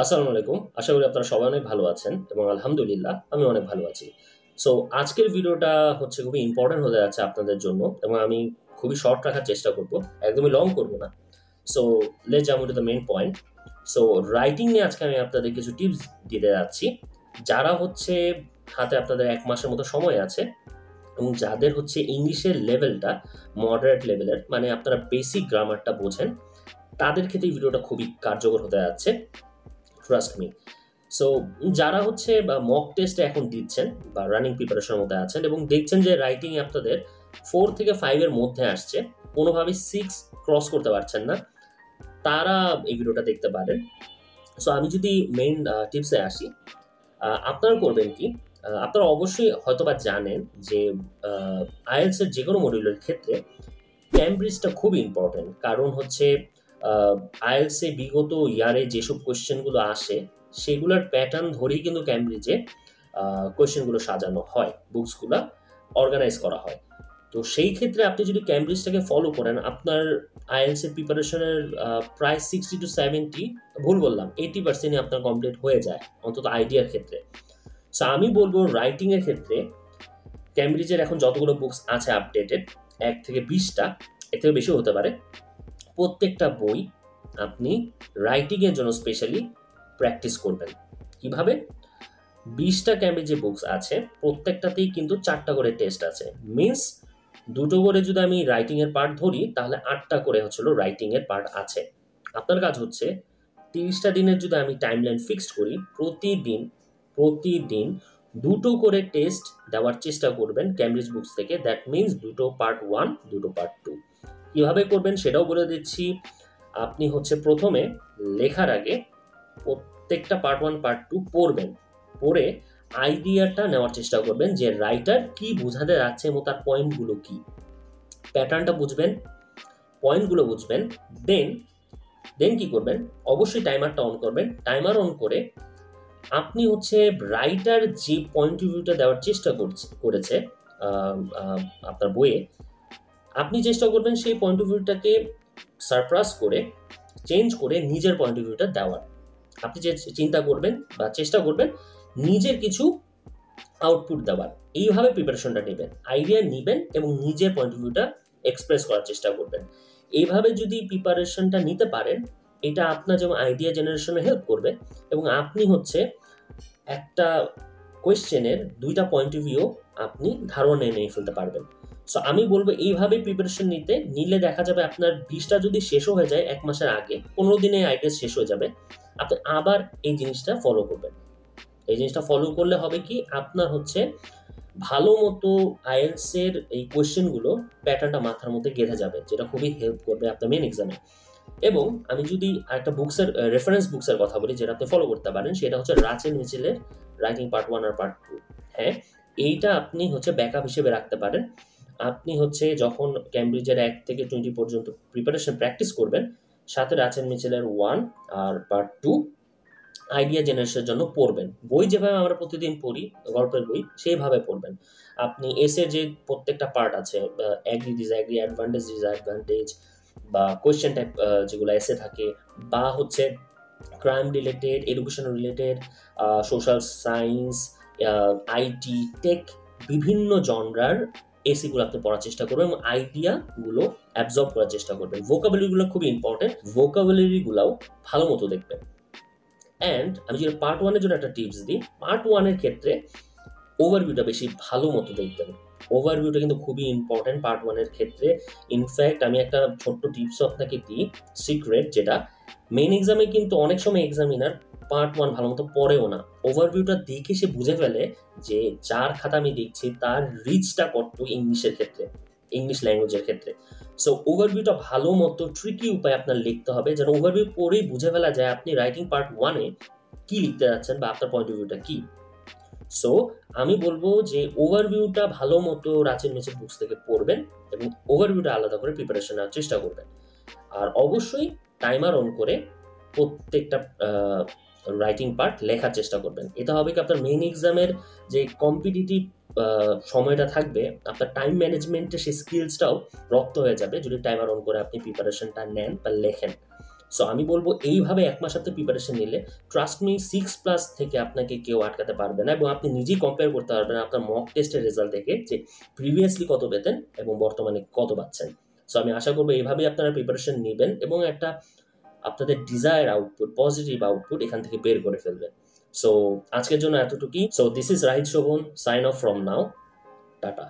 আসসালামু আলাইকুম। আশা করি আপনারা সবাই অনেক ভালো আছেন এবং আলহামদুলিল্লাহ আমি অনেক ভালো আছি। সো আজকের ভিডিওটা হচ্ছে খুবই ইম্পোর্টেন্ট হতে যাচ্ছে আপনাদের জন্য এবং আমি খুবই শর্ট রাখার চেষ্টা করব। একদমই লং করব না। So let's jump into the main point. So writing নিয়ে আজকে আমি আপনাদের কিছু টিপস দিতে যাচ্ছি। যারা হচ্ছে হাতে আপনাদের ১ মাসের মতো সময় আছে এবং যাদের হচ্ছে ইংলিশের লেভেলটা মডারেট লেভেলের মানে আপনারা বেসিক গ্রামারটা বোঝেন, তাদের ক্ষেত্রে এই ভিডিওটা খুবই কার্যকর হতে যাচ্ছে। Trust me. সো যারা হচ্ছে বা মক টেস্টে এখন দিচ্ছেন বা রানিং প্রিপারেশনের মধ্যে আছেন এবং দেখছেন যে রাইটিং আপনাদের 4 থেকে 5 এর মধ্যে আসছে, কোনোভাবেই 6 ক্রস করতে পারছেন না, তারা এই ভিডিওটা দেখতে পারেন। সো আমি যদি মেইন টিপসে আসি, আপনারা করবেন কি? আপনারা অবশ্যই হয়তোবা জানেন যে IELTS এর যেকোনো মডিউলের ক্ষেত্রে ক্যামব্রিজটা খুব ইম্পর্টেন্ট। কারণ হচ্ছে IELTS এ বিগত ইয়ারে যেসব কোয়েশ্চেনগুলো আসে, সেগুলোর প্যাটার্ন ধরেই কিন্তু ক্যামব্রিজে কোয়েশ্চেনগুলো সাজানো হয়, বুকসগুলা অর্গানাইজ করা হয়। তো সেই ক্ষেত্রে আপনি যদি ক্যামব্রিজটাকে ফলো করেন, আপনার IELTS এর প্রিপারেশনের প্রায় 60 to 70, ভুল বললাম, 80% ই আপনার কমপ্লিট হয়ে যায়, অন্তত আইডিয়ার ক্ষেত্রে। সো আমি বলব রাইটিং এর ক্ষেত্রে ক্যামব্রিজের এখন যতগুলো বুকস আছে আপডেটেড ১ থেকে ২০ টা, এর থেকে বেশিও হতে পারে। প্রত্যেকটা বই আপনি রাইটিং এর জন্য স্পেশালি প্র্যাকটিস করবেন। কিভাবে? ২০ টা ক্যামব্রিজ যে বুকস আছে প্রত্যেকটাতেই কিন্তু ৪ টা করে টেস্ট আছে। মিনস ২ টো করে যদি আমি রাইটিং এর পার্ট ধরি তাহলে ৮ টা করে হচ্ছে হলো রাইটিং এর পার্ট আছে। আপনার কাজ হচ্ছে ৩০ টা দিনের যদি আমি টাইমলাইন ফিক্সড করি, প্রতিদিন ২ টো করে টেস্ট দেওয়ার চেষ্টা করবেন ক্যামব্রিজ বুকস থেকে। That means ২ to part 1, ২ to part 2। কিভাবে করবেন সেটাও বলে দিচ্ছি। আপনি হচ্ছে ১ম এ লেখার আগে প্রত্যেকটা পার্ট 1, পার্ট 2 পড়বেন। পড়ে আইডিয়াটা নেওয়ার চেষ্টা করবেন যে রাইটার কি বোঝাতে যাচ্ছে এবং তার পয়েন্টগুলো কি। প্যাটার্নটা বুঝবেন, পয়েন্টগুলো বুঝবেন। দেন কি করবেন? অবশ্যই টাইমারটা অন করবেন। টাইমার অন করে আপনি হচ্ছে রাইটার যে পয়েন্ট অফ ভিউটা দেওয়ার চেষ্টা করেছে আ আ আপনার বইয়ে, আপনি চেষ্টা করবেন সেই পয়েন্ট অফ ভিউটাকে সারপ্রাস করে, চেঞ্জ করে নিজের পয়েন্ট অফ ভিউটা দেওয়ার। আপনি যে চিন্তা করবেন বা চেষ্টা করবেন নিজের কিছু আউটপুট দেওয়ার। এইভাবে প্রিপারেশনটা নেবেন। আইডিয়া নিবেন এবং নিজের পয়েন্ট অফ ভিউটা এক্সপ্রেস করার চেষ্টা করবেন। এইভাবে যদি প্রিপারেশনটা নিতে পারেন, এটা আপনার যেমন আইডিয়া জেনারেশনে হেল্প করবে এবং আপনি হচ্ছে একটা কোয়েশ্চেনের ২ টা পয়েন্ট অফ ভিউ আপনি ধারণায় নিয়ে ফেলতে পারবেন। সো আমি বলব এইভাবে প্রিপারেশন নিলে দেখা যাবে আপনার ২০ টা যদি শেষও হয়ে যায় ১ মাসের আগে, ১৫ দিনে আইগেস শেষ হয়ে যাবে। আপনি আবার এই জিনিসটা ফলো করবেন। এই জিনিসটা ফলো করলে হবে কি? আপনার হচ্ছে ভালো মতো IELTS এর এই কোয়েশ্চেনগুলো প্যাটার্নটা মাথার মধ্যে গেঁথে যাবে, যেটা খুবই হেল্প করবে আপনার মেইন এক্সামে। এবং আমি যদি আরেকটা বুকসের রেফারেন্স বুকসের কথা বলি যেটা আপনি ফলো করতে পারেন, সেটা হচ্ছে রাচেল মিচেলের রাইটিং পার্ট 1 আর পার্ট 2। হ্যাঁ, এইটা আপনি হচ্ছে ব্যাকআপ হিসেবে রাখতে পারেন। আপনি হচ্ছে যখন ক্যামব্রিজের ১ থেকে 20 পর্যন্ত প্রিপারেশন প্র্যাকটিস করবেন, সাথে রাচেল মিচেলের 1 আর পার্ট 2 আইডিয়া জেনারেশনের জন্য পড়বেন। বই যেভাবে আমরা প্রতিদিন পড়ি, গল্পের বই, সেইভাবে পড়বেন। আপনি এসের যে প্রত্যেকটা পার্ট আছে, অ্যাগ্রি, ডিসঅ্যাগ্রি, অ্যাডভান্টেজ, ডিসঅ্যাডভান্টেজ বা কোয়েশ্চেন টাইপ যেগুলো এসে থাকে, বা হচ্ছে crime related, education related, social science, IT, tech, বিভিন্ন জনরার এসিগুলো আপনি পড়ার চেষ্টা করবেন এবং আইডিয়াগুলো অ্যাবজর্ব করার চেষ্টা করবেন। ভোকাবুলারিগুলো খুবই ইম্পর্টেন্ট। ভোকাবুলারিগুলাও ভালো মতো দেখবেন। অ্যান্ড আমি যদি পার্ট 1 এর জন্য একটা টিপস দিই, পার্ট 1 এর ক্ষেত্রে ওভারভিউটা বেশি ভালো মতো দেখবেন। ওভারভিউটা কিন্তু খুবই ইম্পর্টেন্ট পার্ট 1 এর ক্ষেত্রে। ইনফ্যাক্ট আমি একটা ছোট্ট টিপসও আপনাকে দিই, সিক্রেট, যেটা মেইন এক্সামে কিন্তু অনেক সময় এক্সামিনার পার্ট 1 ভালো মতো পড়েও না। ওভারভিউটা দেখে সে বুঝে ফেলে যে যার খাতা আমি দেখছি তার রিচটা কতটুকু ইংলিশের ক্ষেত্রে, ইংলিশ ল্যাঙ্গুয়েজের ক্ষেত্রে। সো ওভারভিউটা ভালো মতো ট্রিকি উপায়ে আপনার লিখতে হবে যেন ওভারভিউ পড়েই বুঝে ফেলা যায় আপনি রাইটিং পার্ট 1 এ কি লিখতে যাচ্ছেন বা আপনার পয়েন্ট অফ ভিউটা কি। সো আমি বলবো যে ওভারভিউটা ভালো মতো রাচেল মিচেল বুকস থেকে পড়বেন এবং ওভারভিউটা আলাদা করে প্রিপারেশন নেওয়ার চেষ্টা করবেন। আর অবশ্যই টাইমার অন করে প্রত্যেকটা রাইটিং পার্ট লেখার চেষ্টা করবেন। এটা হবে কি আপনার মেইন এক্সামের যে কম্পিটিটিভ সময়টা থাকবে, আপনার টাইম ম্যানেজমেন্টের সেই স্কিলসটাও রপ্ত হয়ে যাবে যদি টাইমার অন করে আপনি প্রিপারেশনটা নেন বা লেখেন। সো আমি বলবো এইভাবে 1 মাস আপনি প্রিপারেশন নিলে ট্রাস্ট মি 6+ থেকে আপনাকে কেউ আটকাতে পারবে না, এবং আপনি নিজেই কম্পেয়ার করতে পারবেন আপনার মক টেস্টের রেজাল্ট দেখে যে প্রিভিয়াসলি কত পেতেন এবং বর্তমানে কত পাচ্ছেন। সো আমি আশা করব এইভাবেই আপনারা প্রিপারেশন নিবেন এবং একটা আপনাদের ডিজায়ার আউটপুট, পজিটিভ আউটপুট এখান থেকে বের করে ফেলবেন। সো আজকের জন্য এতটুকুই। So this is Rahit Shovon, sign off from now, tata.